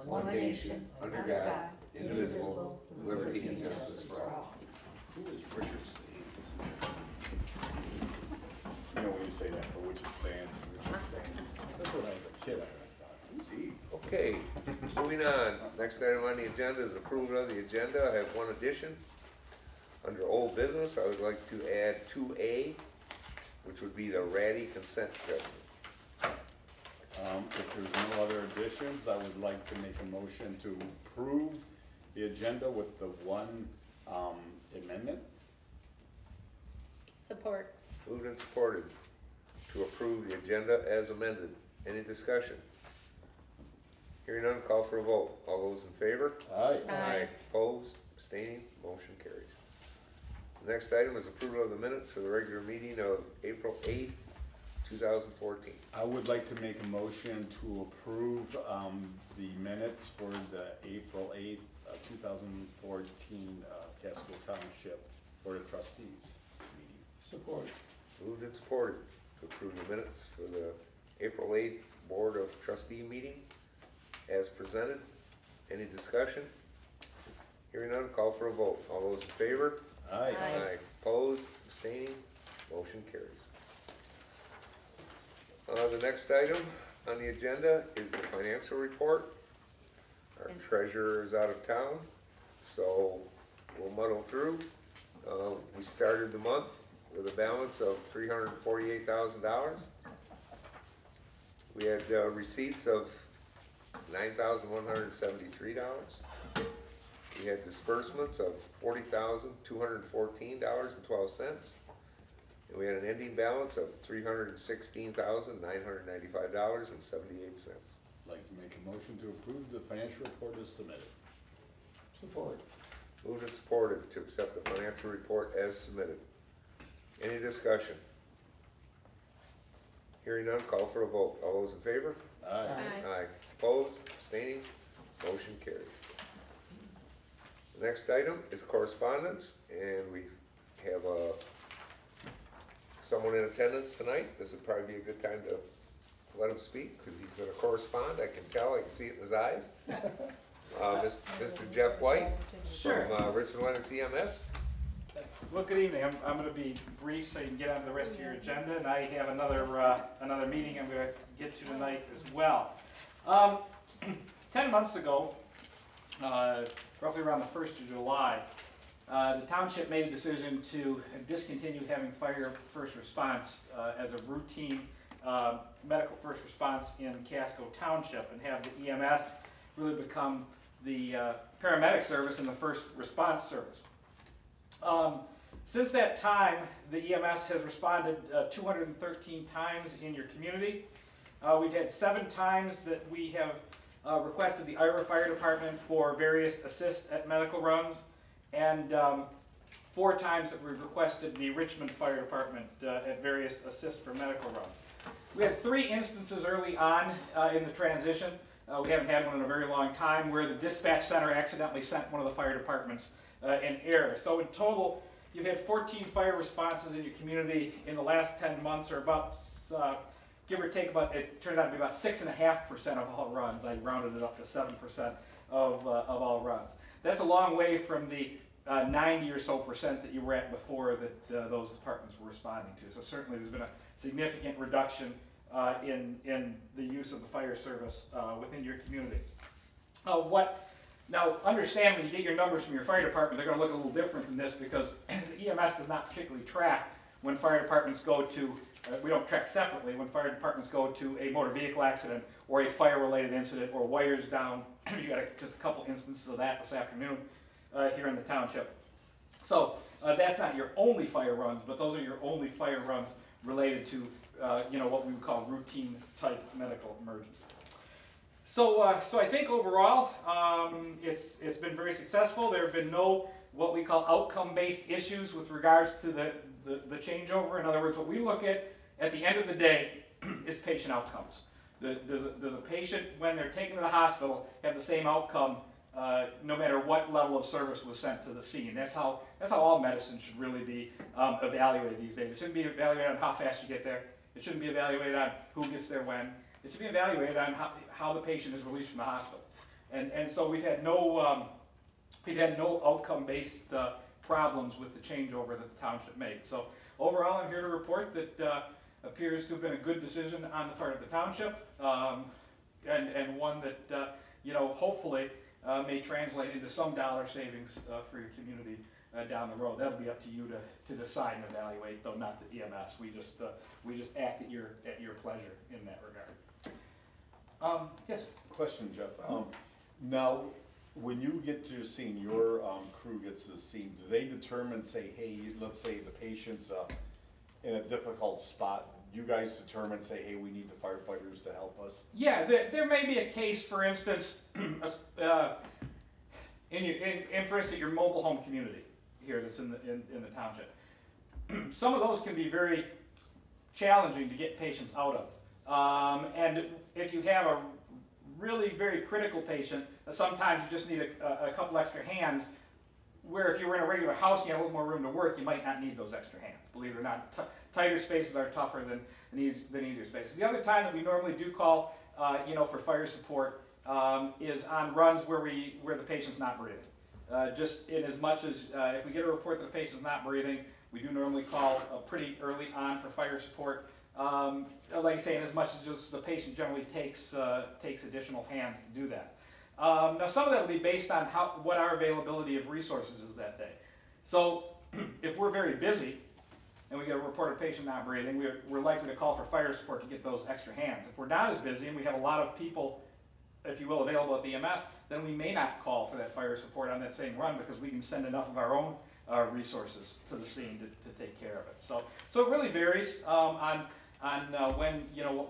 one nation, under God, indivisible, with liberty and justice for all. Who is Richard Staines? You know when you say that, for which it stands, Richard Staines. That's when I was a kid, I thought, who's he? Okay, moving on. Next item on the agenda is approval of the agenda. I have one addition. Under old business, I would like to add 2A, which would be the RADI consent judgment. If there's no other additions, I would like to make a motion to approve the agenda with the one amendment. Support. Moved and supported to approve the agenda as amended. Any discussion? Hearing none, call for a vote. All those in favor? Aye. Aye. Opposed? Abstaining? Motion carries. The next item is approval of the minutes for the regular meeting of April 8th, 2014. I would like to make a motion to approve the minutes for the April 8th, 2014 Casco Township Board of Trustees meeting. Support. Moved and supported to approve the minutes for the April 8th Board of Trustee meeting as presented. Any discussion? Hearing none, call for a vote. All those in favor? Aye. Aye. Opposed? Abstaining? Motion carries. The next item on the agenda is the financial report. Our treasurer is out of town, so we'll muddle through. We started the month with a balance of $348,000. We had receipts of $9,173. We had disbursements of $40,214.12. And we had an ending balance of $316,995.78. Like to make a motion to approve the financial report as submitted. Support. Moved and supported to accept the financial report as submitted. Any discussion? Hearing none, call for a vote. All those in favor? Aye. Aye. Opposed? Abstaining? Motion carries. The next item is correspondence, and we have someone in attendance tonight. This would probably be a good time to let him speak, because he's going to correspond. I can tell, I can see it in his eyes. Mr. Jeff White Sure. from Richmond Lennox EMS. Well, good evening. I'm going to be brief so you can get on to the rest of your agenda, and I have another meeting I'm going to get to tonight as well. 10 months ago, roughly around the 1st of July, the township made a decision to discontinue having fire first response as a routine medical first response in Casco Township, and have the EMS really become the paramedic service and the first response service. Since that time, the EMS has responded 213 times in your community. We've had 7 times that we have requested the Ira Fire Department for various assists at medical runs, and 4 times that we've requested the Richmond Fire Department at various assists for medical runs. We had 3 instances early on in the transition. We haven't had one in a very long time, where the dispatch center accidentally sent one of the fire departments in error. So in total, you've had 14 fire responses in your community in the last 10 months, or about, give or take, it turned out to be about 6.5% of all runs. I rounded it up to 7% of all runs. That's a long way from the 90 or so % that you were at before that those departments were responding to. So certainly there's been a significant reduction in the use of the fire service within your community. Now, understand when you get your numbers from your fire department, they're going to look a little different than this, because the EMS does not particularly track when fire departments go to, we don't track separately when fire departments go to a motor vehicle accident or a fire-related incident or wires down. You got just a couple instances of that this afternoon here in the township. So that's not your only fire runs, but those are your only fire runs related to what we would call routine type medical emergencies. So I think overall it's been very successful. There have been no what we call outcome-based issues with regards to the changeover. In other words, what we look at the end of the day is patient outcomes. Does a patient, when they're taken to the hospital, have the same outcome no matter what level of service was sent to the scene? That's how all medicine should really be evaluated these days. It shouldn't be evaluated on how fast you get there. It shouldn't be evaluated on who gets there when. It should be evaluated on how the patient is released from the hospital. And so we've had no outcome-based problems with the changeover that the township made. So overall, I'm here to report that appears to have been a good decision on the part of the township, and one that hopefully may translate into some dollar savings for your community down the road. That'll be up to you to decide and evaluate, though not the EMS. We just act at your pleasure in that regard. Yes. Question, Jeff. Now, when you get to the scene, your crew gets to the scene, do they determine, say, hey, let's say the patient's in a difficult spot, you guys determine, say, hey, we need the firefighters to help us? Yeah, there may be a case, for instance, in for instance, your mobile home community here that's in the township. Some of those can be very challenging to get patients out of. And if you have a really very critical patient, sometimes you just need a couple extra hands, where if you were in a regular house and you have a little more room to work, you might not need those extra hands. Believe it or not, tighter spaces are tougher than easier spaces. The other time that we normally do call, for fire support, is on runs where the patient's not breathing. Just in as much as if we get a report that the patient's not breathing, we do normally call pretty early on for fire support. Like I say, in as much as just the patient generally takes additional hands to do that. Now, some of that will be based on what our availability of resources is that day. So, if we're very busy and we get a report of a patient not breathing, we're likely to call for fire support to get those extra hands. If we're not as busy and we have a lot of people, if you will, available at the EMS, then we may not call for that fire support on that same run, because we can send enough of our own resources to the scene to take care of it. So it really varies on when,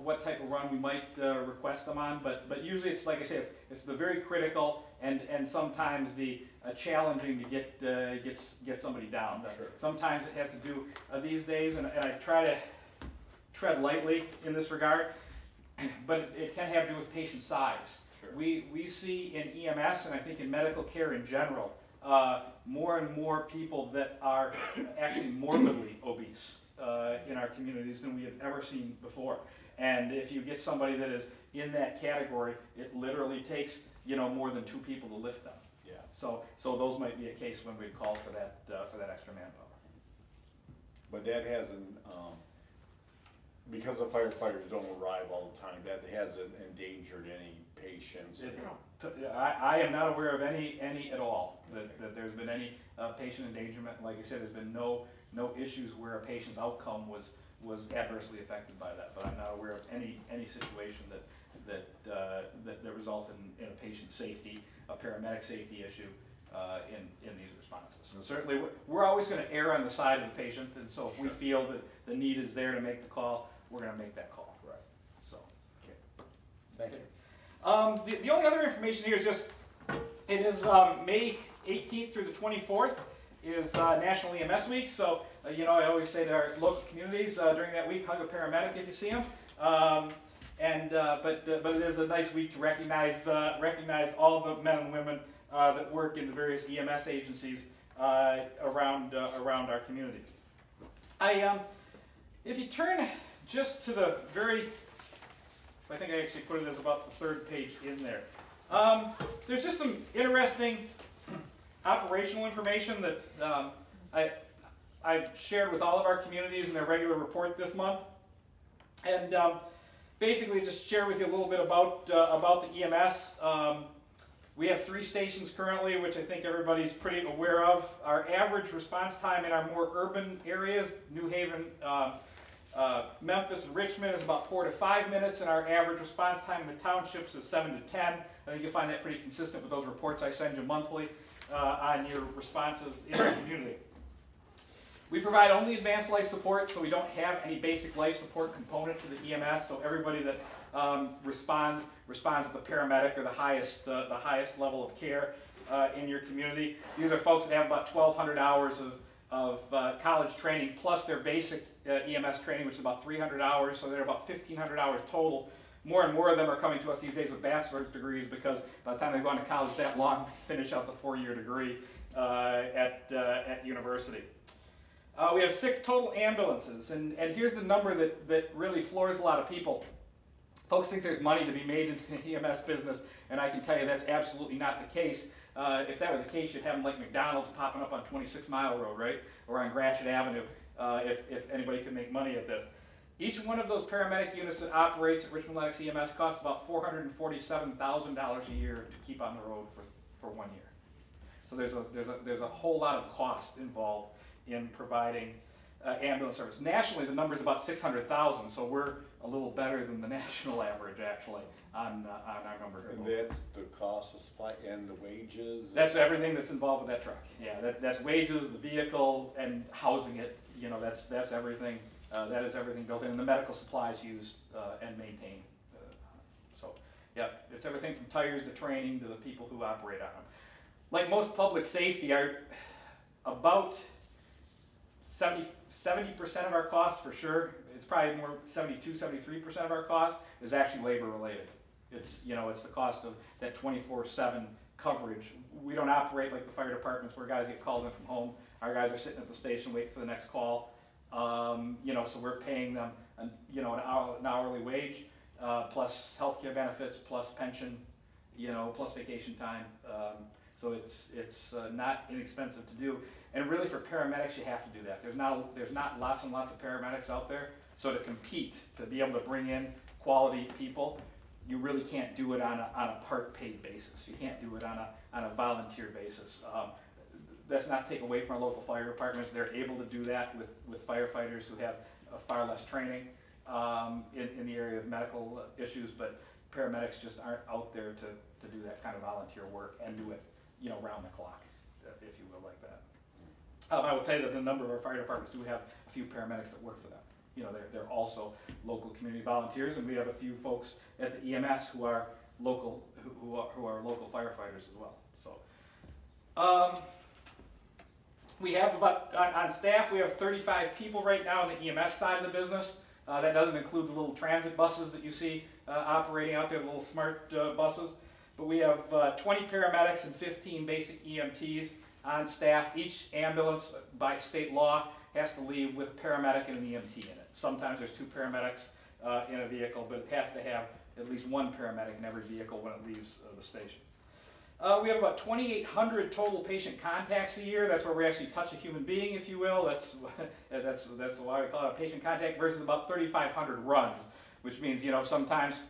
what type of run we might request them on, but usually it's, like I say, it's the very critical and sometimes the challenging to get somebody down. Sure. Sometimes it has to do these days, and I try to tread lightly in this regard, but it can have to do with patient size. Sure. We see in EMS, and I think in medical care in general, more and more people that are actually morbidly obese in our communities than we have ever seen before. And if you get somebody that is in that category, it literally takes more than 2 people to lift them. Yeah. So those might be a case when we call for that extra manpower. But that hasn't, because the firefighters don't arrive all the time, that hasn't endangered any patients? I am not aware of any at all, that there's been any patient endangerment. Like I said, there's been no issues where a patient's outcome was adversely affected by that, but I'm not aware of any situation that resulted in a patient safety, a paramedic safety issue in these responses. So certainly, we're always going to err on the side of the patient, and so if we feel that the need is there to make the call, we're going to make that call. Right. So, okay. Thank you. The only other information here is just, it is May 18th through the 24th is National EMS Week. So, I always say to our local communities during that week, hug a paramedic if you see them. But it is a nice week to recognize all the men and women that work in the various EMS agencies around our communities. If you turn just to the I think I actually put it as about the 3rd page in there. There's just some interesting operational information that I shared with all of our communities in their regular report this month, and basically just share with you a little bit about the EMS. We have 3 stations currently, which I think everybody's pretty aware of. Our average response time in our more urban areas, New Haven, Memphis, and Richmond, is about 4 to 5 minutes, and our average response time in the townships is 7 to 10. I think you'll find that pretty consistent with those reports I send you monthly on your responses in our community. We provide only advanced life support, so we don't have any basic life support component to the EMS. So everybody that responds at the paramedic or the highest level of care in your community. These are folks that have about 1,200 hours of college training plus their basic EMS training, which is about 300 hours. So they're about 1,500 hours total. More and more of them are coming to us these days with bachelor's degrees, because by the time they've gone to college that long, they finish out the 4-year degree at university. We have 6 total ambulances, and here's the number that really floors a lot of people. Folks think there's money to be made in the EMS business. and I can tell you that's absolutely not the case. If that were the case, you'd have them like McDonald's popping up on 26 Mile Road, right? Or on Gratiot Avenue, if anybody could make money at this. Each one of those paramedic units that operates at Richmond Lennox EMS costs about $447,000 a year to keep on the road for 1 year. So there's a whole lot of cost involved in providing ambulance service. Nationally, the number is about 600,000, so we're a little better than the national average actually on our number here. And that's the cost of supply and the wages? That's everything that's involved with that truck. Yeah, that's wages, the vehicle, and housing it. You know, that's everything. That is everything built in, and the medical supplies used and maintained. So, yeah, it's everything from tires to training to the people who operate on them. Like most public safety, about 70% of our costs for sure, it's probably more 72-73% of our cost is actually labor related. It's, you know, it's the cost of that 24/7 coverage. We don't operate like the fire departments where guys get called in from home. Our guys are sitting at the station waiting for the next call. You know, so we're paying them, an hourly wage, plus healthcare benefits, plus pension, you know, plus vacation time. So it's not inexpensive to do. And really for paramedics, you have to do that. There's not lots and lots of paramedics out there. So to compete, to be able to bring in quality people, you really can't do it on a part paid basis. You can't do it on a volunteer basis. That's not take away from our local fire departments. They're able to do that with firefighters who have far less training in the area of medical issues, but paramedics just aren't out there to do that kind of volunteer work and do it, you know, round the clock, if you will, like that. I will tell you that the number of our fire departments do have a few paramedics that work for them. You know, they're also local community volunteers, and we have a few folks at the EMS who are local who are local firefighters as well. So. We have about, on staff, we have 35 people right now on the EMS side of the business. That doesn't include the little transit buses that you see operating out there, the little smart buses. But we have 20 paramedics and 15 basic EMTs on staff. Each ambulance, by state law, has to leave with a paramedic and an EMT in it. Sometimes there's 2 paramedics in a vehicle, but it has to have at least 1 paramedic in every vehicle when it leaves the station. We have about 2,800 total patient contacts a year. That's where we actually touch a human being, if you will. That's why we call it a patient contact, versus about 3,500 runs, which means, you know, sometimes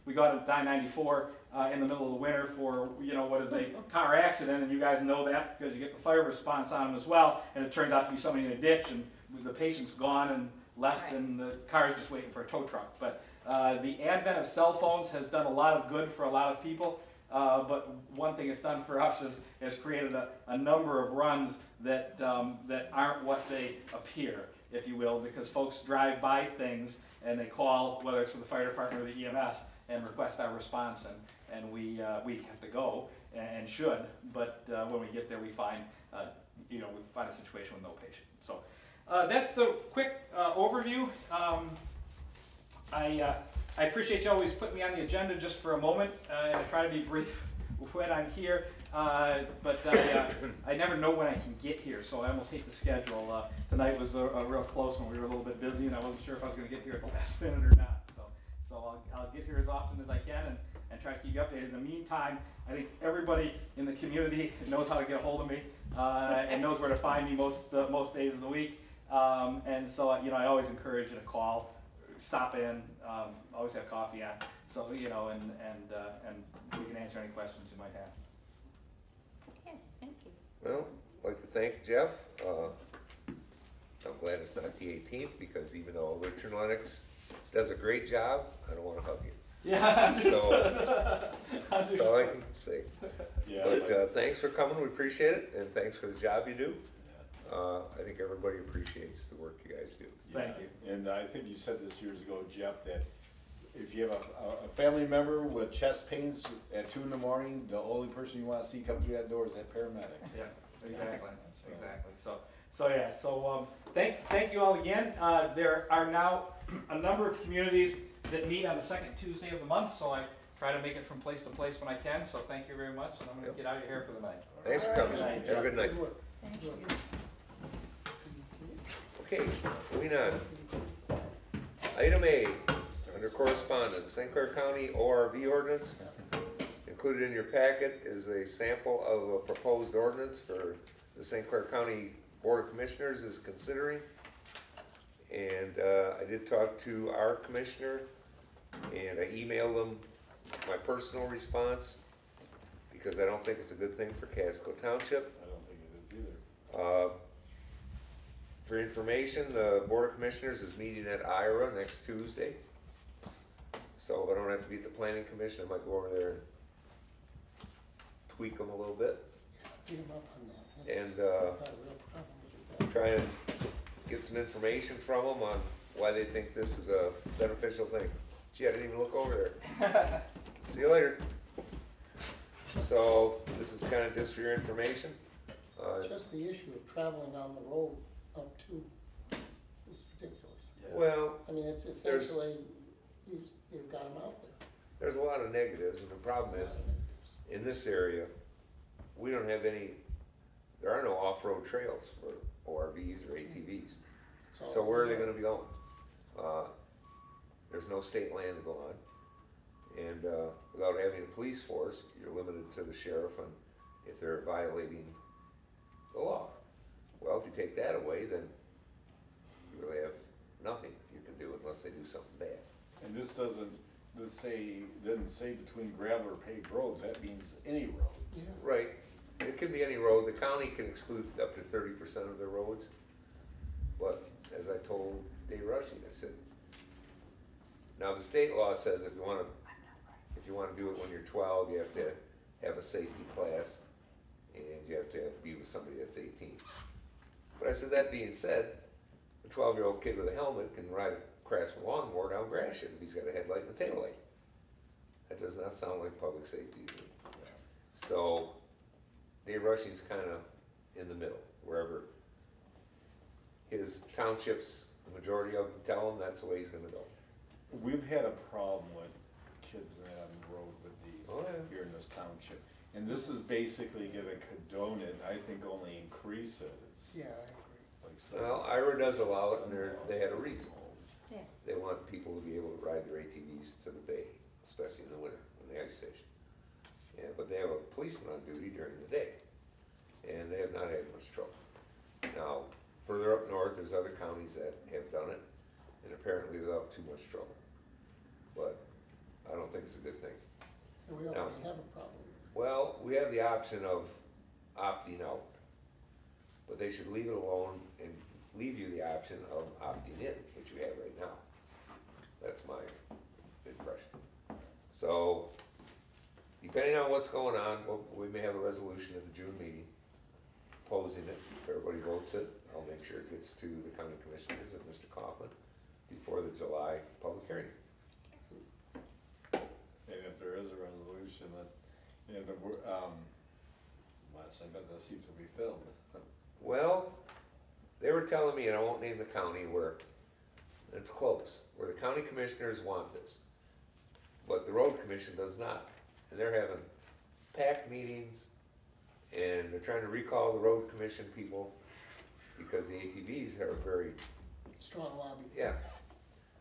we go out to I-94 in the middle of the winter for, you know, what is a car accident, and you guys know that because you get the fire response on them as well, and it turns out to be somebody in a ditch, and the patient's gone and left, right, and the car is just waiting for a tow truck. But the advent of cell phones has done a lot of good for a lot of people. But one thing it's done for us has created a number of runs that aren't what they appear, if you will, because folks drive by things and they call, whether it's for the fire department or the EMS, and request our response, and we have to go and should, but when we get there we find we find a situation with no patient. So that's the quick overview. I appreciate you always putting me on the agenda just for a moment, and I try to be brief when I'm here, but I never know when I can get here, so I almost hate the schedule. Tonight was a real close one. We were a little bit busy, and I wasn't sure if I was going to get here at the last minute or not. So I'll get here as often as I can and try to keep you updated. In the meantime, I think everybody in the community knows how to get a hold of me and knows where to find me most days of the week, and so I always encourage you to call. Stop in, always have coffee on, so and we can answer any questions you might have. Okay, thank you. Well, I'd like to thank Jeff. I'm glad it's not the 18th, because even though Richard Lennox does a great job, I don't want to hug you. Yeah, so that's all I can say. Yeah, but thanks for coming, we appreciate it, and thanks for the job you do. I think everybody appreciates the work you guys do. Thank you. And I think you said this years ago, Jeff, that if you have a family member with chest pains at 2 in the morning, the only person you want to see come through that door is that paramedic. Yeah, exactly. Exactly. So thank you all again. There are now a number of communities that meet on the second Tuesday of the month, so I try to make it from place to place when I can. So thank you very much, and I'm going to get out of your hair for the night. Thanks for coming. Have a good night. Thank you. Okay, moving on. Item A, under correspondence, St. Clair County ORV ordinance, included in your packet is a sample of a proposed ordinance for the St. Clair County Board of Commissioners is considering. And I did talk to our commissioner, and I emailed them my personal response, because I don't think it's a good thing for Casco Township. I don't think it is either. For information, the Board of Commissioners is meeting at IRA next Tuesday. So if I don't have to be at the Planning Commission, I might go over there and tweak them a little bit. Get him up on that. And, That's got real problems with that. try and get some information from them on why they think this is a beneficial thing. Gee, I didn't even look over there. See you later. So, this is kind of just for your information. Just the issue of traveling down the road up to is ridiculous. Well, I mean, it's essentially, you've got them out there. there's a lot of negatives, and the problem is, in this area, we don't have any, there are no off-road trails for ORVs or ATVs. It's all- So where are they gonna be going? There's no state land to go on. And, without having a police force, you're limited to the sheriff and if they're violating the law. Well, if you take that away, then you really have nothing you can do unless they do something bad. And this doesn't say between gravel or paved roads, that means any roads. Yeah. Right, it can be any road, the county can exclude up to 30% of their roads. But as I told Dave Rushing, I said, now the state law says if you wanna do it when you're 12, you have to have a safety class and you have to be with somebody that's 18. But I said, that being said, a 12-year-old kid with a helmet can ride a Craftsman lawnmower down Gratiot if he's got a headlight and a taillight. That does not sound like public safety to me. So, Dave Rushing's kind of in the middle, wherever his townships, the majority of them tell him that's the way he's gonna go. We've had a problem with kids that on the road with these Oh, yeah. here in this township. And this is basically gonna condone it, I think only increase it. It's Yeah, I agree. like so. Well, IRA does allow it, and they had a reason. Yeah. They want people to be able to ride their ATVs to the bay, especially in the winter, on the ice station. Yeah, but they have a policeman on duty during the day, and they have not had much trouble. Now, further up north, there's other counties that have done it, and apparently without too much trouble. But I don't think it's a good thing. And we already have a problem. Well, we have the option of opting out, but they should leave it alone and leave you the option of opting in, which you have right now. That's my impression. So, depending on what's going on, we may have a resolution at the June meeting opposing it. If everybody votes it, I'll make sure it gets to the county commissioners and Mr. Kaufman before the July public hearing. And if there is a resolution that, you know, I bet the seats will be filled. Well, they were telling me, and I won't name the county, where it's close, where the county commissioners want this, but the road commission does not. And they're having packed meetings, and they're trying to recall the road commission people, because the ATVs are very, Strong lobby. yeah.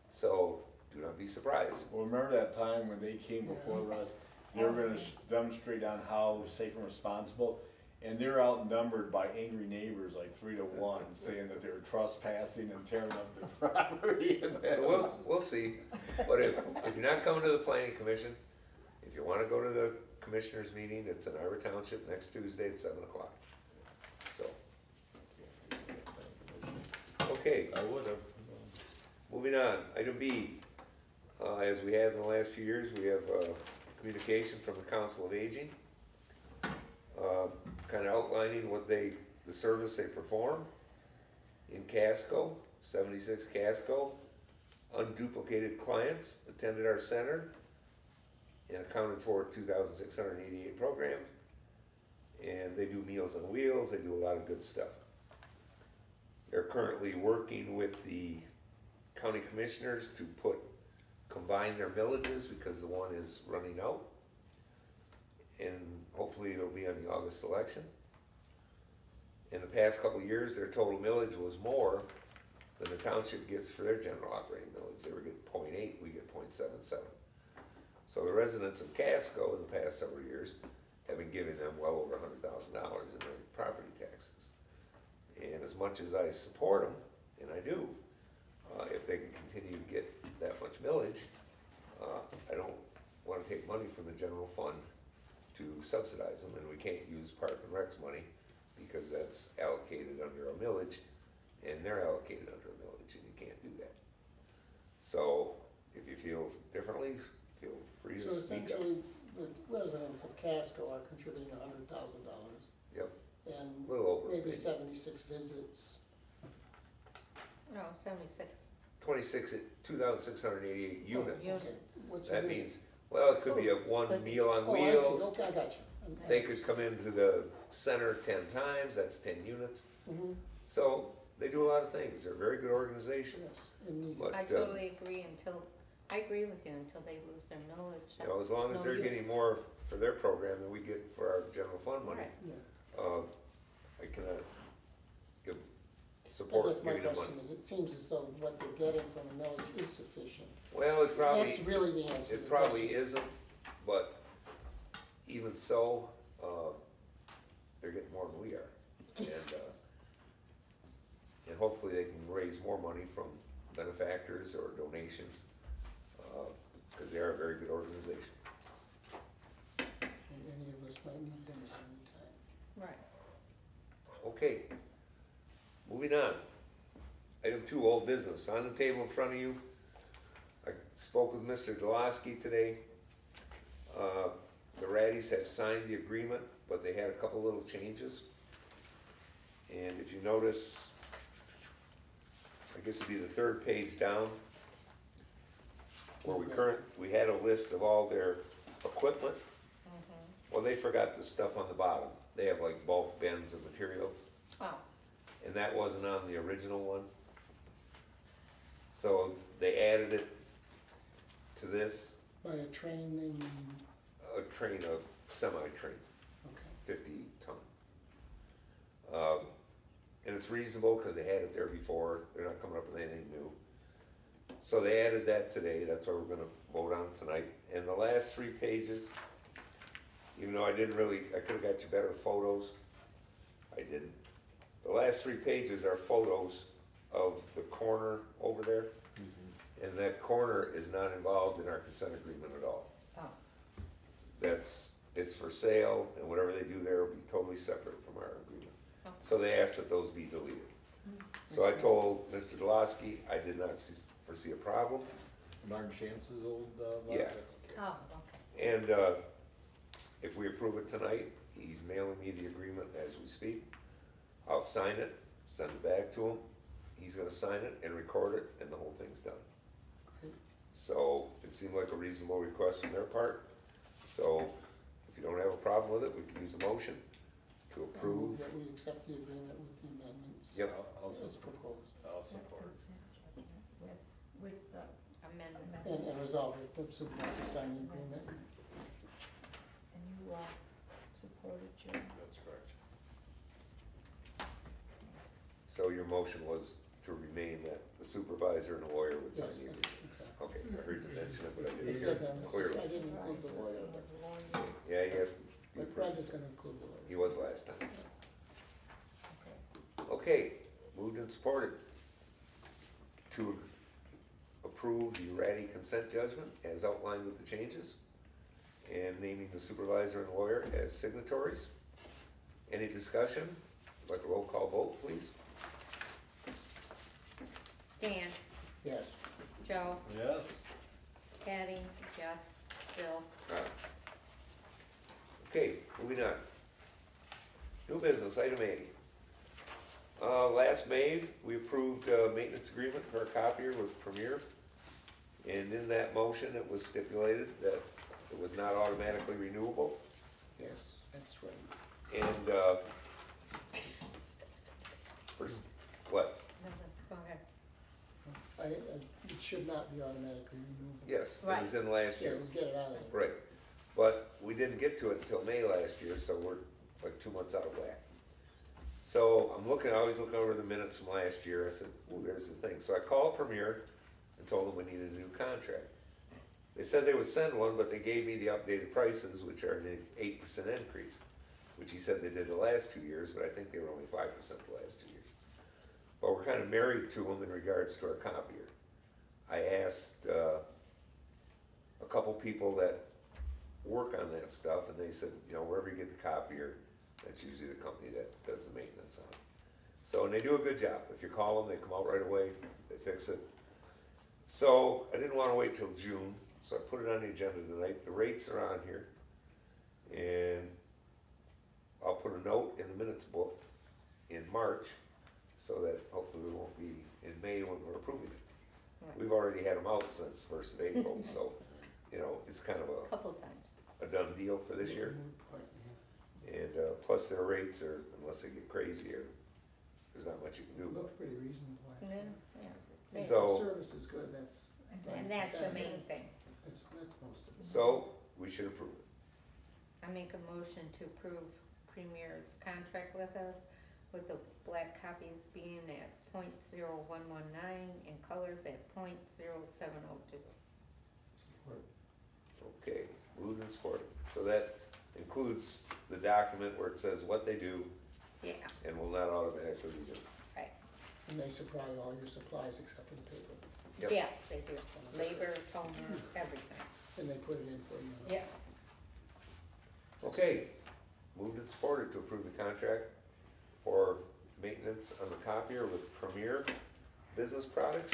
So, do not be surprised. Well, remember that time when they came before us, they were gonna demonstrate on how safe and responsible, and they're outnumbered by angry neighbors, like 3-1, saying that they were trespassing and tearing up their property. So we'll see, but if you're not coming to the planning commission, if you wanna go to the commissioners meeting, it's in Ira Township next Tuesday at 7 o'clock. So, okay. I would have. Moving on, item B, as we have in the last few years, we have communication from the Council of Aging, kind of outlining what the service they perform in Casco, 76 Casco. Unduplicated clients attended our center and accounted for 2,688 programs. And they do Meals on Wheels, they do a lot of good stuff. They're currently working with the county commissioners to combine their villages because the one is running out. And hopefully it'll be on the August election. In the past couple of years, their total millage was more than the township gets for their general operating millage. They were getting 0.8, we get 0.77. So the residents of Casco in the past several years have been giving them well over $100,000 in their property taxes. And as much as I support them, and I do, if they can continue to get that much millage, I don't wanna take money from the general fund to subsidize them, and we can't use Park and Rec's money because that's allocated under a millage, and they're allocated under a millage, and you can't do that. So, if you feel differently, feel free to So speak up. essentially, the residents of Casco are contributing $100,000 Yep, and a little over. maybe 76 visits. No, 76. 2,688 units. units. Okay, what's a That unit? means, well, it could be a one Could be. meal on Oh, I see, wheels. okay, I got you. They could come into the center 10 times, that's 10 units. Mhm, So, they do a lot of things, they're a very good organization. yes, indeed. But, I totally agree I agree with you until they lose their millage. You know, as long as No they're use. getting more for their program than we get for our general fund money, Right. Yeah. I cannot give I support guess my giving them question money. is, it seems as though what they're getting from the millage is sufficient. Well, it probably, That's really the answer to it the probably question. isn't, but even so, they're getting more than we are. And hopefully they can raise more money from benefactors or donations, because they are a very good organization. And any of us might need them at any time. Right. Okay, moving on. Item 2, old business. On the table in front of you, I spoke with Mr. Delaski today. The Raddies have signed the agreement, but they had a couple little changes. And if you notice, I guess it'd be the 3rd page down, where we had a list of all their equipment. Well, they forgot the stuff on the bottom. They have like bulk bins of materials, Oh, and that wasn't on the original one. So they added it to this, By a train, they mean, a train, a semi-train, okay. 50 ton. And it's reasonable because they had it there before, they're not coming up with anything new. So they added that today, that's what we're gonna vote on tonight. And the last 3 pages, even though I could've got you better photos, I didn't. The last 3 pages are photos of the corner over there, and that corner is not involved in our consent agreement at all. oh, It's for sale, and whatever they do there will be totally separate from our agreement. Oh. So they asked that those be deleted. So I told Mr. Delaski I did not foresee a problem, Martin Chance's old, lot? Yeah. oh, okay. and, if we approve it tonight, he's mailing me the agreement as we speak. I'll sign it, send it back to him, he's gonna sign it and record it, and the whole thing's done. Great. So it seemed like a reasonable request from their part, so if you don't have a problem with it, we can use a motion to I approve. move that we accept the agreement with the amendments. Yep. I'll As support. proposed. I'll support. With the Amendment. And resolve that the supervisor sign the agreement. and you supported Joe. That's correct. So your motion was to remain that the supervisor and the lawyer would sign Yes, the agreement? exactly. Okay, I heard you mention it, but I He didn't hear said it that, clearly. I didn't include the lawyer, but, Yeah, he has, but Brent is gonna include the he lawyer. was last time. Okay. Okay, moved and supported to approve the Ratty consent judgment as outlined with the changes, and naming the supervisor and lawyer as signatories. Any discussion? Like a roll call vote, please? Dan, Yes, Joe, Yes. Patty, Jess, Bill. Okay, moving on. New business, item A. Last May, we approved a maintenance agreement for a copier with Premier. And in that motion, it was stipulated that it was not automatically renewable. yes, that's right. And, what? Go ahead. It should not be automatically removed. Yes, it was in last Yeah, year's. we'll get it out of there. Right, but we didn't get to it until May last year, so we're like 2 months out of whack. So I always look over the minutes from last year, I said, ooh, there's the thing. So I called Premier and told them we needed a new contract. They said they would send one, but they gave me the updated prices, which are the 8% increase, which he said they did the last 2 years, but I think they were only 5% the last 2 years. But we're kind of married to them in regards to our copier. I asked a couple people that work on that stuff, and they said, you know, wherever you get the copier, that's usually the company that does the maintenance on it. So, and they do a good job. If you call them, they come out right away, they fix it. So, I didn't want to wait till June, so I put it on the agenda tonight. The rates are on here, and I'll put a note in the minutes book in March, so that hopefully we won't be in May when we're approving it. Right. We've already had them out since 1st of April, so, you know, it's kind of Couple times. a done deal for this year. And plus their rates are, unless they get crazier, there's not much you can do. It looked pretty reasonable. I Yeah, think. yeah. If So- the service is good, that's, And that's the main thing. that's most of it. So, we should approve it. I make a motion to approve Premier's contract with us, with the black copies being at .0119 and colors at .0702. Support. Okay, moved and supported. So that includes the document where it says what they do Yeah, and will not automatically be done. right. And they supply all your supplies except for the paper, Yep. Yes, they do. Labor, toner, everything. and they put it in for you. Yes. Okay, moved and supported to approve the contract for maintenance on the copier with Premier Business Products.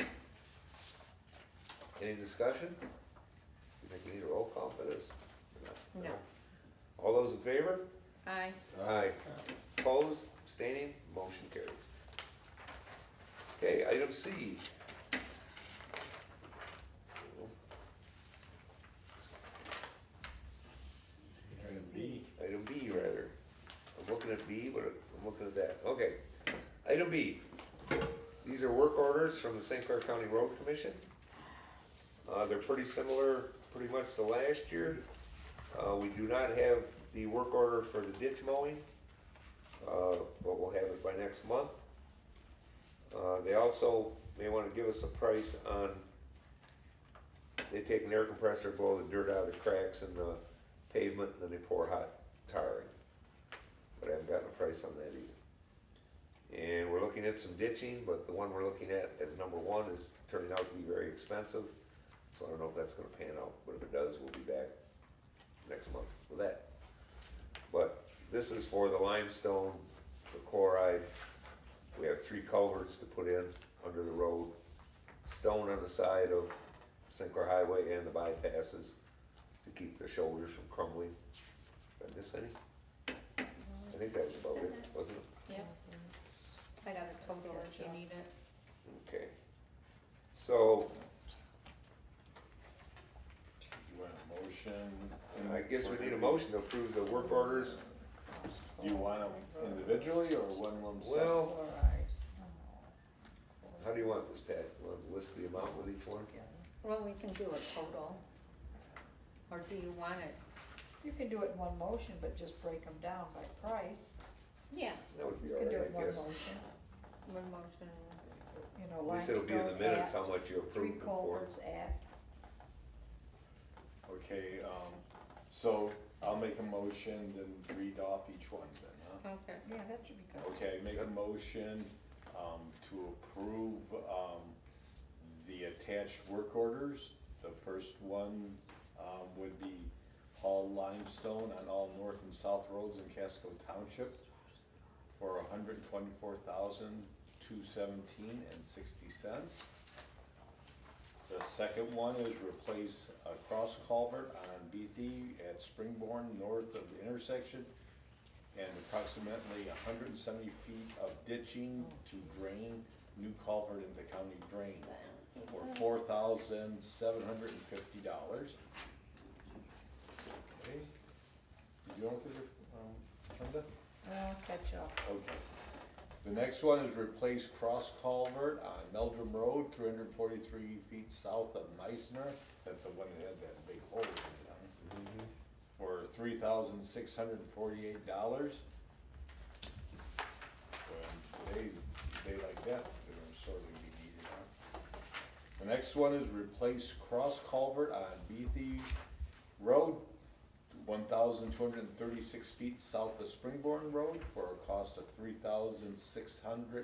Any discussion? You think we need a roll call for this? No. All those in favor? Aye. Aye. Opposed, abstaining, motion carries. Okay, item C. Item B. Item B, rather. I'm looking at B, but I'm looking at that. Okay. Item B. These are work orders from the St. Clair County Road Commission. They're pretty similar, pretty much to last year. We do not have the work order for the ditch mowing, but we'll have it by next month. They also may want to give us a price on, they take an air compressor, blow the dirt out of the cracks in the pavement, and then they pour hot tar in. But I haven't gotten a price on that either. And we're looking at some ditching, but the one we're looking at as number one is turning out to be very expensive. So I don't know if that's gonna pan out, but if it does, we'll be back next month with that. But this is for the limestone, the chloride. We have 3 culverts to put in under the road. Stone on the side of St. Clair Highway and the bypasses to keep the shoulders from crumbling. Did I miss any? I think that was about it, wasn't it? Yep. I got a total if you need it. Okay. So, You want a motion? I guess we need a motion to approve the work orders. Do you want them individually or one lump sum? Well, Chloride. how do you want this, Pat? You want to list the amount with each one? Well, we can do a total. Or do you want it? You can do it in one motion, but just break them down by price. Yeah, That would be You all can do right, it in I one guess. motion, one motion. you know, At least it'll be in the limestone minutes at, how much you 3 approved them for. culverts at. Okay, so I'll make a motion, then read off each one then, huh? Okay. Yeah, that should be good. Okay, make a motion, to approve, the attached work orders. The first one, would be haul limestone on all north and south roads in Casco Township for $124,217.60. The second one is replace a cross culvert on Beatty at Springborn north of the intersection, and approximately 170 feet of ditching to drain new culvert into county drain for $4,750. Okay. Did you look at it, Linda? I'll catch up. Okay. The next one is replace cross culvert on Meldrum Road, 343 feet south of Meisner. That's the one that had that big hole in it, for $3,648. And today's a day like that, they're gonna sorely be needed, huh? The next one is replace cross culvert on Beatty Road, 1,236 feet south of Springborn Road for a cost of $3,648.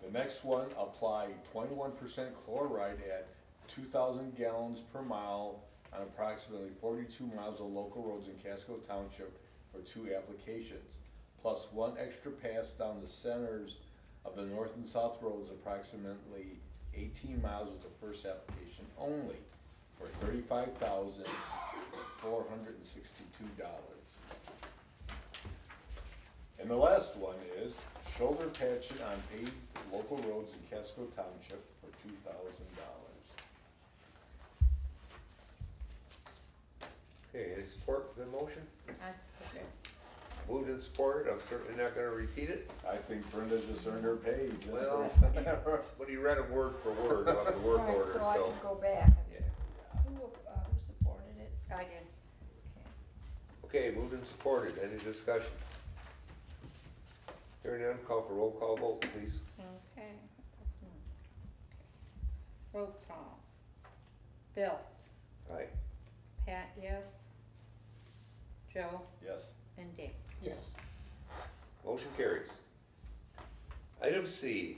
The next one, apply 21% chloride at 2,000 gallons per mile on approximately 42 miles of local roads in Casco Township for 2 applications, plus 1 extra pass down the centers of the north and south roads approximately 18 miles with the first application only for $35,462. And the last one is shoulder patching on paved local roads in Casco Township for $2,000. Okay, any support for the motion? I support it. Moved and supported, I'm certainly not gonna repeat it. I think Brenda just earned her pay just Well, for. but he read it word for word off the work Right, order, so I so. can go back. Yeah. Who supported it? I did. Okay. Okay, moved and supported, any discussion? Hearing none, call for roll call vote, please. Okay. Roll call. Bill, Aye. Pat, yes. Joe Yes. and Dave. Yes. Motion carries. Item C.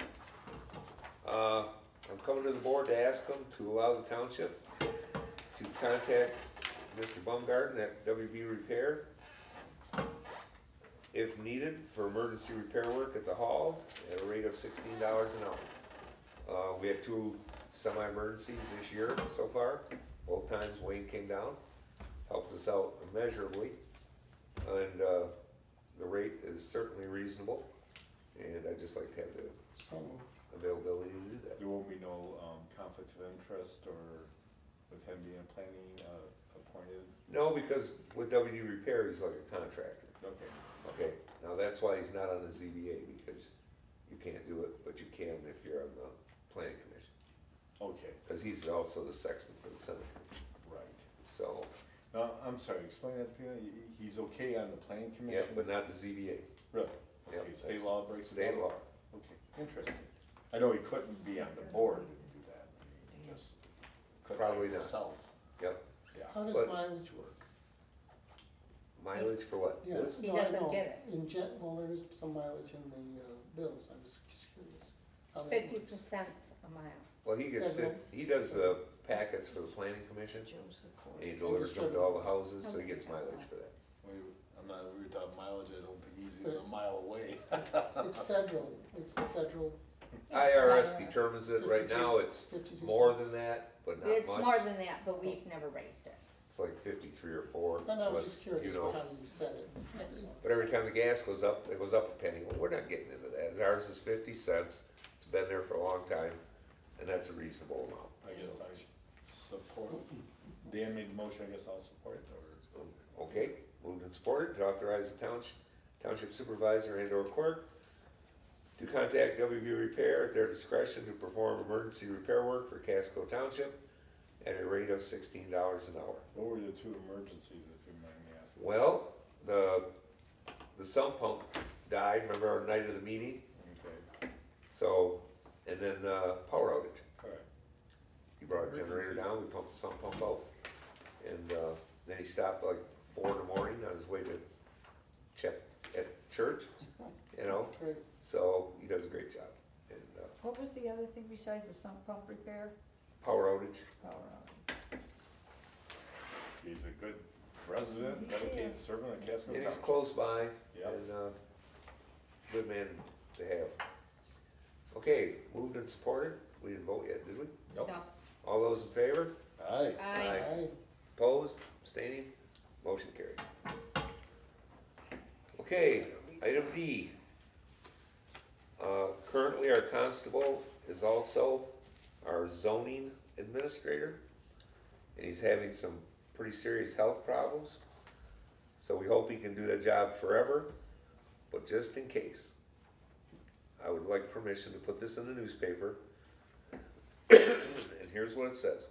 I'm coming to the board to ask them to allow the township to contact Mr. Baumgarten at WB Repair if needed for emergency repair work at the hall at a rate of $16 an hour. We had 2 semi-emergencies this year so far. Both times Wayne came down, helped us out immeasurably, and the rate is certainly reasonable, and I'd just like to have the So moved. availability to do that. There will be no conflict of interest or with him being planning appointed? No, because with WD Repair, he's like a contractor. Okay. Okay, now that's why he's not on the ZBA, because you can't do it, but you can if you're on the planning commission. Okay, Because he's also the sexton for the cemetery, right. so, Now, I'm sorry, explain that to me. He's okay on the planning yeah, commission? but not the ZBA. Really? Yep, Okay, state that's law breaks it State down? law. Okay, interesting. I know he couldn't be on the board and do that. He just couldn't Probably by not. himself. Yep, Yeah. How does But- mileage work? mileage for what? Yeah, This? He no, I doesn't know. get it. Well, there is some mileage in the bills, I was just curious. how that 50% works. a mile. Well, he gets, he does the packets for the planning commission, Joe's support. and he delivers them to all the houses, so he gets mileage for that. We were talking mileage, I don't think he's even a mile away. It's federal, it's the federal, IRS determines it, right 52 now it's 52 more cents. than that, but not much. It's more than that, but we've never raised it. It's like 53 or 4, Then I was unless, just curious you know. how you said it. So, But every time the gas goes up, it goes up a penny. Well, we're not getting into that. Ours is 50 cents. It's been there for a long time, and that's a reasonable amount. I guess I support, Dan made the motion, I guess I'll support it, or? Okay, moved and supported to authorize the township supervisor and or clerk to contact WB Repair at their discretion to perform emergency repair work for Casco Township at a rate of $16 an hour. What were the 2 emergencies, if you mind me asking? Well, the sump pump died, remember our night of the meeting? Okay, So, and then power outage. correct. He brought a generator down, we pumped the sump pump out. And then he stopped like 4 in the morning on his way to check at church, you know? that's great. So he does a great job. And What was the other thing besides the sump pump repair? power outage, Power outage. He's a good resident, dedicated servant of Casco and he's Township. close by Yep. and good man to have. Okay, moved and supported. We didn't vote yet, did we? Nope. No. All those in favor? Aye. Aye. Aye. Opposed, abstaining, motion carried. Okay, item D. Currently, our constable is also our zoning administrator, and he's having some pretty serious health problems. So we hope he can do that job forever, but just in case, I would like permission to put this in the newspaper. And here's what it says.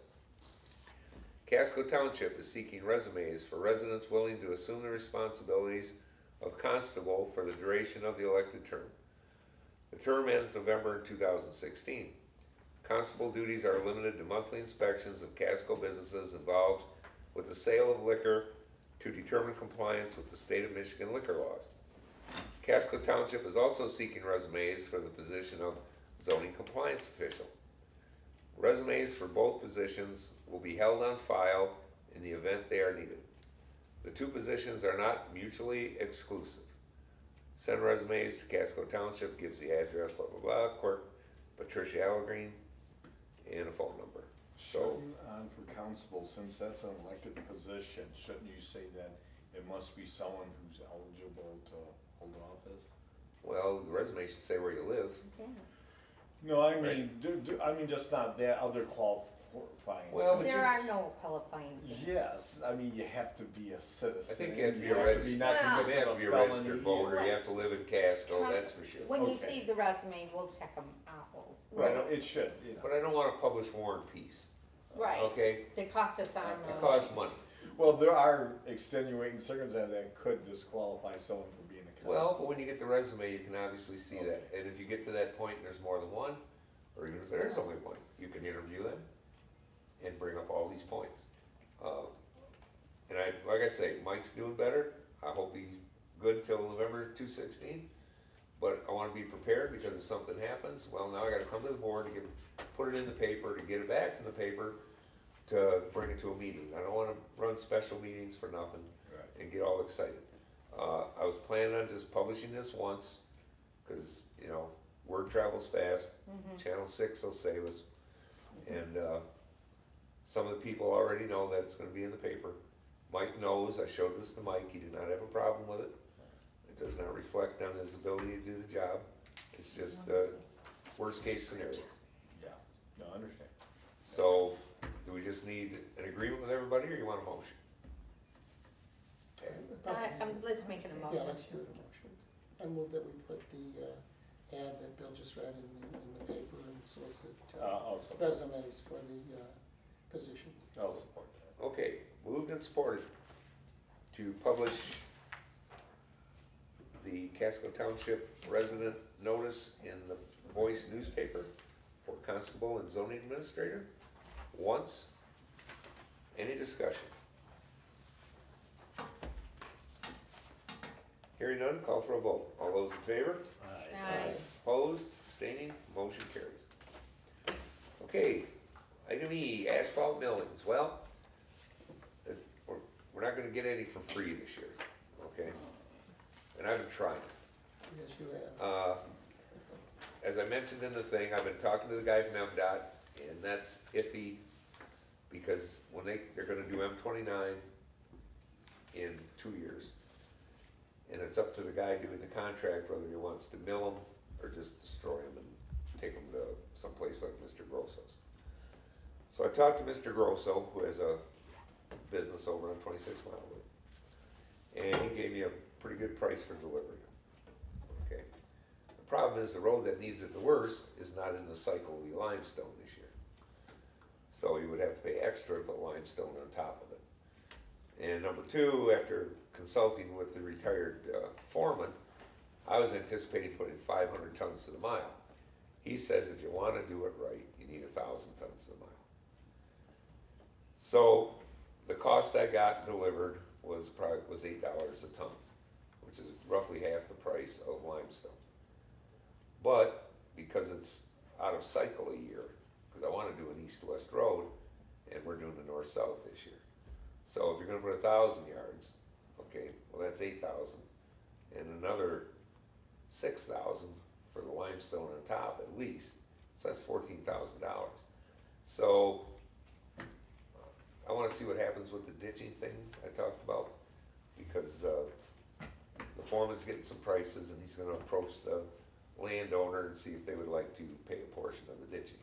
Casco Township is seeking resumes for residents willing to assume the responsibilities of constable for the duration of the elected term. The term ends November 2016. Constable duties are limited to monthly inspections of Casco businesses involved with the sale of liquor to determine compliance with the state of Michigan liquor laws. Casco Township is also seeking resumes for the position of zoning compliance official. Resumes for both positions will be held on file in the event they are needed. The two positions are not mutually exclusive. Send resumes to Casco Township, gives the address, blah, blah, blah, clerk Patricia Algreen, and a phone number. So, Shouldn't, for constable, since that's an elected position, shouldn't you say that it must be someone who's eligible to hold office? well, the resume should say where you live. Yeah. No, I mean, I mean, just not that, other qualifying. Well, but There are no qualifying things. Yes, I mean, you have to be a citizen. I think you have to be a not registered, not Well- you have to be a felony. registered voter, you have to live in Casco, that's for sure. When you Okay. see the resume, we'll check them out. Right, it should, you know. But I don't wanna publish War and Peace, Right, okay? they cost us on. It costs money. Well, there are extenuating circumstances that could disqualify someone from being a constable. Well, but when you get the resume, you can obviously see that, and if you get to that point and there's more than one, or even if there is only one, you can interview them and bring up all these points. And like I say, Mike's doing better, I hope he's good till November 2016, but I wanna be prepared, because if something happens, well, now I gotta come to the board to put it in the paper, to get it back from the paper, to bring it to a meeting. I don't wanna run special meetings for nothing Right. and get all excited. I was planning on just publishing this once, cause, you know, word travels fast. Channel 6 will save us. And, some of the people already know that it's gonna be in the paper. Mike knows, I showed this to Mike, he did not have a problem with it. It does not reflect on his ability to do the job. It's just, worst case scenario. Yeah, no, I understand. So, do we just need an agreement with everybody, or you want a motion? Let's make it a Yeah, motion. let's do it a motion. I move that we put the ad that Bill just read in the paper and solicit I'll support, resumes for the positions. I'll support that. Okay, moved and supported to publish the Casco Township resident notice in the Voice newspaper for constable and zoning administrator once. Any discussion? Hearing none, call for a vote. All those in favor? Aye. Opposed, abstaining, motion carries. Okay, item E, asphalt millings. Well, we're not gonna get any for free this year, okay? And I've been trying. Yes, you have. As I mentioned in the thing, I've been talking to the guy from MDOT, and that's iffy, because when they're gonna do M29 in 2 years. And it's up to the guy doing the contract whether he wants to mill them or just destroy them and take them to someplace like Mr. Grosso's. So I talked to Mr. Grosso, who has a business over on 26 Mile Road, and he gave me a pretty good price for delivery. Okay. The problem is the road that needs it the worst is not in the cycle of the limestone this year. So you would have to pay extra to put limestone on top of it. And number two, after consulting with the retired foreman, I was anticipating putting 500 tons to the mile. He says if you want to do it right, you need 1,000 tons to the mile. So the cost I got delivered was $8 a ton, which is roughly half the price of limestone. But because it's out of cycle a year, because I want to do an east-west road, and we're doing the north-south this year. So if you're gonna put 1,000 yards, okay, well, that's 8,000, and another 6,000 for the limestone on top at least, so that's $14,000. So I wanna see what happens with the ditching thing I talked about, because the foreman's getting some prices, and he's gonna approach the landowner and see if they would like to pay a portion of the ditching.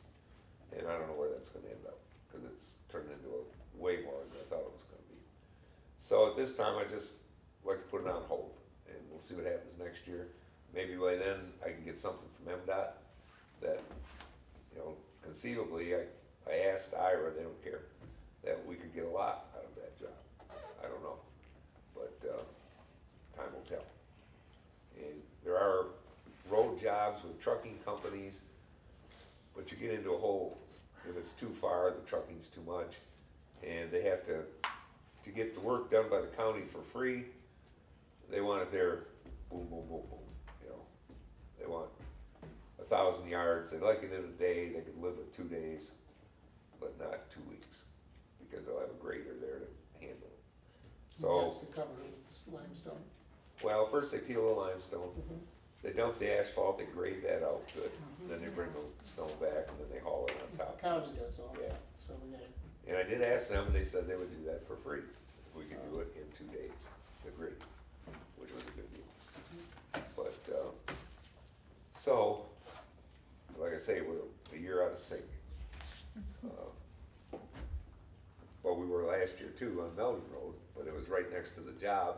And I don't know where that's gonna end up, because it's turned into way more than I thought it was gonna be. So at this time, I just like to put it on hold, and we'll see what happens next year. Maybe by then, I can get something from MDOT that, you know, conceivably, I asked Ira, they don't care, that we could get a lot out of that job. I don't know, but time will tell. And there are road jobs with trucking companies, but you get into a hole, if it's too far, the trucking's too much, and they have to get the work done by the county for free, they want it there, boom, boom, boom, boom, you know. They want 1,000 yards, they like it in a day, they could live with 2 days, but not 2 weeks, because they'll have a grader there to handle it. So, That's to cover it with this limestone. well, first they peel the limestone, Mhm. they dump the asphalt, they grade that out good, then they bring the snow back, and then they haul it on The top. county does all Yeah. that, so we gotta, And I did ask them, and they said they would do that for free, if we could do it in 2 days, the grade, which was a good deal. But, so, like I say, we're a year out of sync. Well, we were last year too on Meldon Road, but it was right next to the job,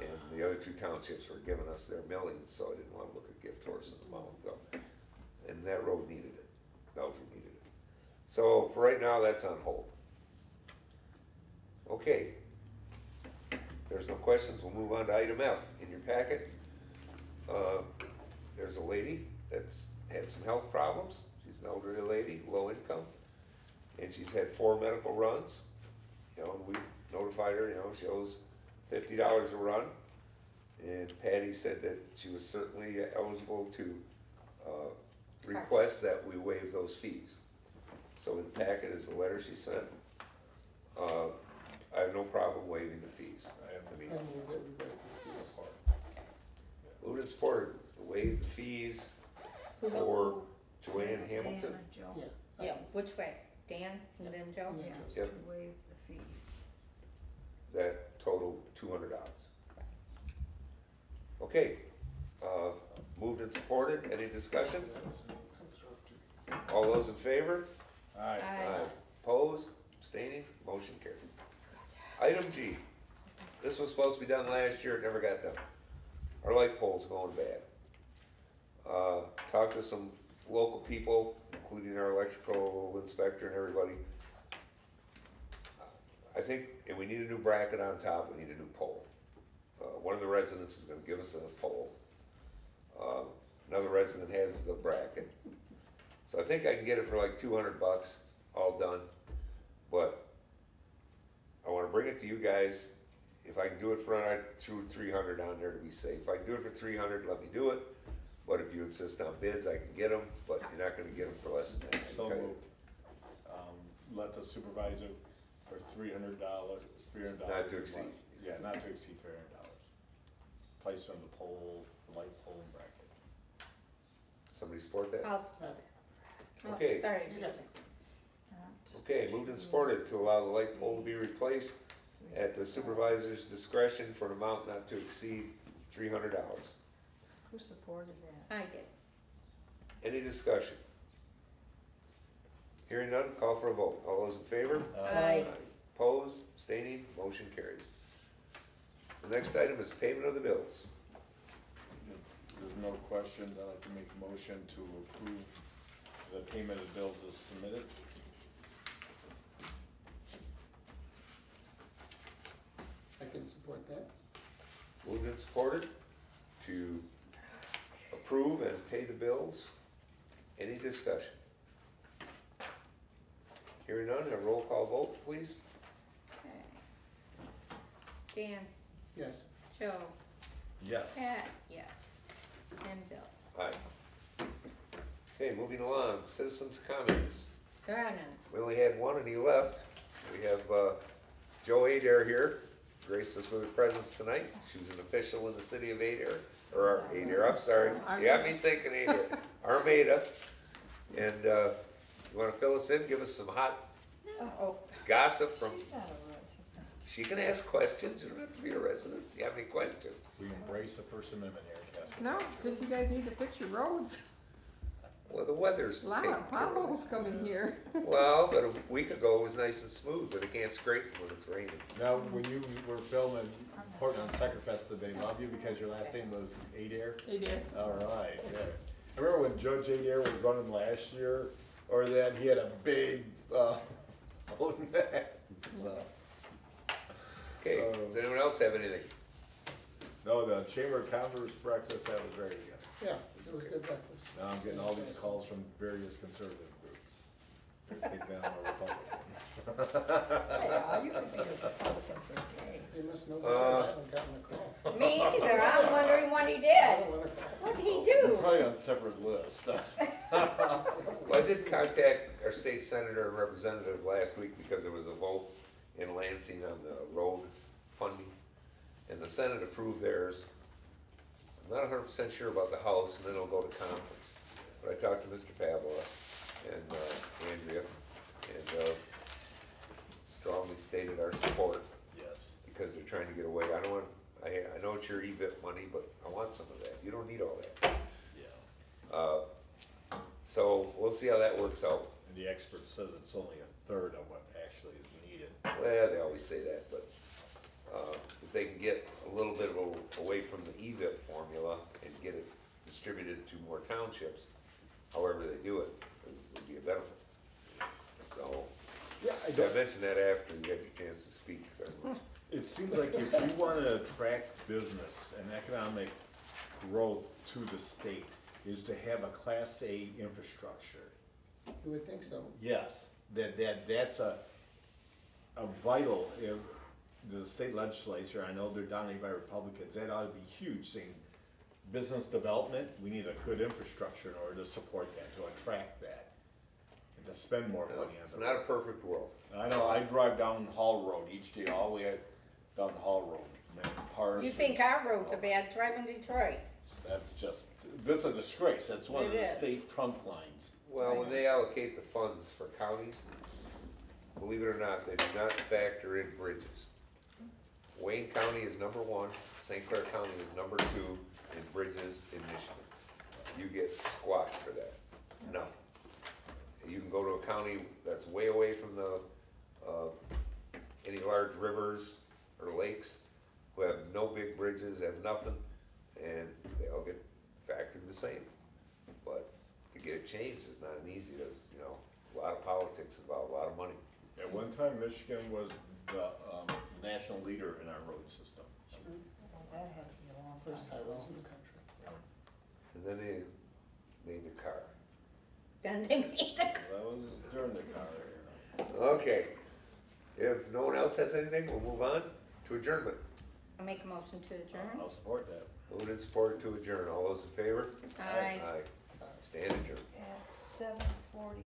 and the other 2 townships were giving us their millings, so I didn't wanna look a gift horse in the mouth, though. And that road needed it, Meldon needed it. So, for right now, that's on hold. Okay. If there's no questions, we'll move on to item F in your packet. There's a lady that's had some health problems. She's an elderly lady, low income, and she's had 4 medical runs. You know, and we notified her, you know, she owes $50 a run. And Patty said that she was certainly eligible to request that we waive those fees. So in the packet is the letter she sent. I have no problem waiving the fees. I mean, I move that we waive the fees. moved and supported to waive the fees for Joanne Hamilton. Dan and Joe. Yeah. Yeah, which way? Dan and then Joe? Yeah. Yeah, to Yep. waive the fees. That totaled $200. Okay, moved and supported, any discussion? All those in favor? Aye. Aye. Opposed, abstaining, motion carries. Item G, this was supposed to be done last year, it never got done. Our light pole's going bad. Talked to some local people, including our electrical inspector and everybody. I think, and we need a new bracket on top, we need a new pole. One of the residents is gonna give us a pole. Another resident has the bracket. So I think I can get it for like $200, all done. But I wanna bring it to you guys. If I can do it front, I threw 300 on there to be safe. If I can do it for 300, let me do it. But if you insist on bids, I can get them, but you're not gonna get them for less than that. I can So tell you. moved. Let the supervisor for $300, $300. Not to a exceed. month. Yeah, not to exceed $300. Place on the pole, the light pole and bracket. Somebody support that? I'll support it. Oh, Okay. Sorry. You got it. Okay, moved and supported to allow the light pole to be replaced at the supervisor's discretion for an amount not to exceed $300. Who supported that? I did. Any discussion? Hearing none, call for a vote. All those in favor? Aye. Opposed, abstaining, motion carries. The next item is payment of the bills. If there's no questions, I'd like to make a motion to approve the payment of bills as submitted. I can support that. Moved and supported to approve and pay the bills. Any discussion? Hearing none, a roll call vote, please. Okay. Dan, Yes. Joe, Yes. Pat, yes, and Bill. Aye. Okay, moving along, citizens' comments. There are none. We only had one and he left. We have Joe Adair here, graced us with her presence tonight. She's an official in the city of Adair, or Adair, I'm sorry. You got me thinking Adair. Armada. And you wanna fill us in, give us some hot Oh, gossip from, She's not a resident. she can ask questions, you don't have to be a resident. Do you have any questions? We embrace the First Amendment here, Casco. No, if you guys need to fix your roads, Well, the weather's a lot taking of care of it. potholes coming here. Well, but a week ago it was nice and smooth, but it can't scrape when it's raining. Now, when you were filming Portland Suckerfest, did they love you because your last name was Adair? They did. All right, yeah. I remember when Judge Adair was running last year, or that he had a big, neck, so. Okay, does anyone else have anything? No, the Chamber of Commerce breakfast, that was very good. Yeah, it was good breakfast. Now I'm getting all these calls from various conservative groups. They think that I'm a Republican. Yeah, you can be a Republican for a day. You must know better, I haven't gotten a call. Me either, I'm wondering what he I did. don't want a call. What did he We're do? probably on separate lists. Well, I did contact our state senator and representative last week because there was a vote in Lansing on the road funding, and the Senate approved theirs. I'm not 100% sure about the House, and then it'll go to conference. But I talked to Mr. Pavla and Andrea, and strongly stated our support Yes. because they're trying to get away. I know it's your EVIP money, but I want some of that. You don't need all that. Yeah. So we'll see how that works out. And the expert says it's only a third of what actually is needed. Well, they always say that, but if they can get a little bit away from the EVIP formula and get it distributed to more townships, however they do it, it would be a benefit. So, Yeah, I mentioned that after you get your chance to speak. So It seems like if you wanna attract business and economic growth to the state, is to have a Class A infrastructure. You would think so. Yes. That's a vital, if the state legislature, I know they're dominated by Republicans, that ought to be huge, saying business development, we need a good infrastructure in order to support that, to attract that, and to spend more money on it's it. not a perfect world. I know, I drive down Hall Road each day, all the way down Hall Road, man, Parsons. You think our roads are bad, driving Detroit? That's a disgrace, that's one of It the is. state trunk lines. Well, when they allocate the funds for counties, believe it or not, they do not factor in bridges. Wayne County is number 1, St. Clair County is number 2 in bridges in Michigan. You get squashed for that, nothing. You can go to a county that's way away from the, any large rivers or lakes, who have no big bridges, have nothing, and they all get factored the same. But to get it changed is not an easy, there's, a lot of politics involved, a lot of money. At one time, Michigan was the national leader in our road system. Well, that had to be a long First time highways ago. in the country. And then they made the car. Then they made the, That was during the car era. Okay, if no one else has anything, we'll move on to adjournment. I make a motion to adjourn? I'll support that. Moved and supported to adjourn, all those in favor? Aye. Aye. Stand adjourned. At 7:40.